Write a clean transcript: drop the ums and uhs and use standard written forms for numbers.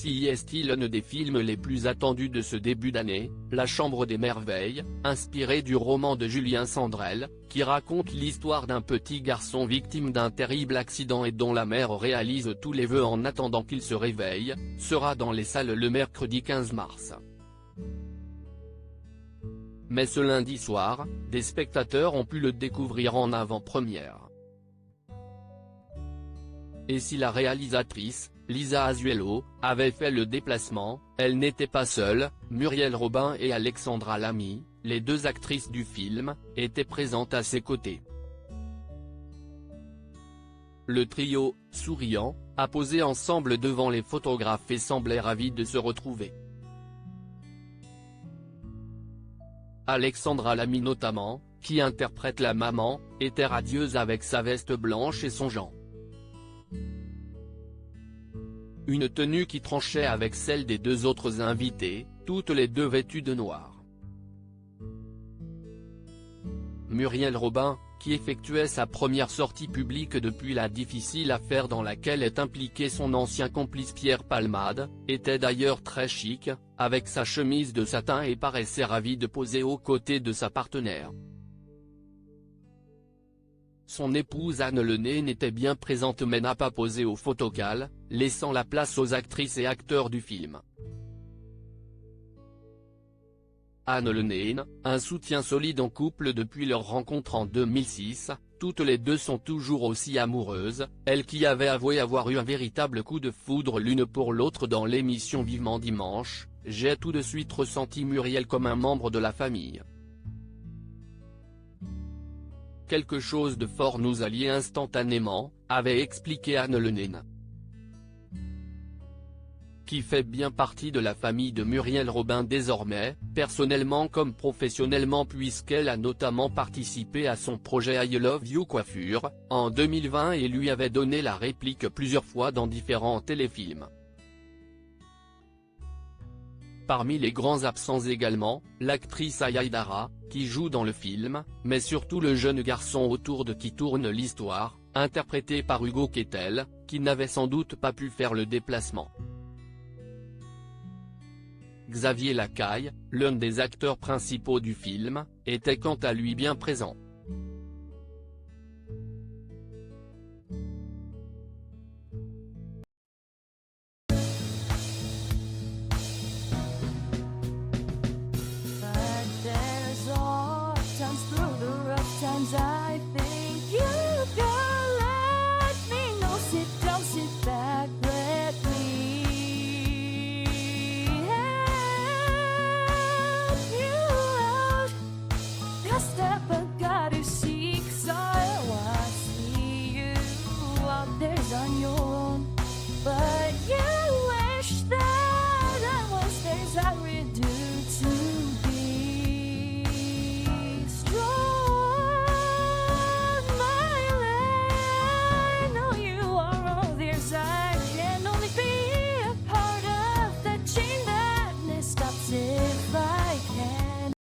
Si est-il l'un des films les plus attendus de ce début d'année, La Chambre des Merveilles, inspiré du roman de Julien Sandrel, qui raconte l'histoire d'un petit garçon victime d'un terrible accident et dont la mère réalise tous les vœux en attendant qu'il se réveille, sera dans les salles le mercredi 15 mars. Mais ce lundi soir, des spectateurs ont pu le découvrir en avant-première. Et si la réalisatrice, Lisa Azuelo, avait fait le déplacement, elle n'était pas seule. Muriel Robin et Alexandra Lamy, les deux actrices du film, étaient présentes à ses côtés. Le trio, souriant, a posé ensemble devant les photographes et semblait ravi de se retrouver. Alexandra Lamy notamment, qui interprète la maman, était radieuse avec sa veste blanche et son gant. Une tenue qui tranchait avec celle des deux autres invités, toutes les deux vêtues de noir. Muriel Robin, qui effectuait sa première sortie publique depuis la difficile affaire dans laquelle est impliqué son ancien complice Pierre Palmade, était d'ailleurs très chic, avec sa chemise de satin et paraissait ravie de poser aux côtés de sa partenaire. Son épouse Anne Lenane était bien présente mais n'a pas posé au photocal, laissant la place aux actrices et acteurs du film. Anne Lenane, un soutien solide en couple depuis leur rencontre en 2006, toutes les deux sont toujours aussi amoureuses, elle qui avait avoué avoir eu un véritable coup de foudre l'une pour l'autre dans l'émission Vivement Dimanche. J'ai tout de suite ressenti Muriel comme un membre de la famille. Quelque chose de fort nous alliait instantanément, avait expliqué Anne Lenane, qui fait bien partie de la famille de Muriel Robin désormais, personnellement comme professionnellement puisqu'elle a notamment participé à son projet I Love You Coiffure, en 2020 et lui avait donné la réplique plusieurs fois dans différents téléfilms. Parmi les grands absents également, l'actrice Aya Idara, qui joue dans le film, mais surtout le jeune garçon autour de qui tourne l'histoire, interprété par Hugo Kettel, qui n'avait sans doute pas pu faire le déplacement. Xavier Lacaille, l'un des acteurs principaux du film, était quant à lui bien présent. But there's all times through the rough times I think you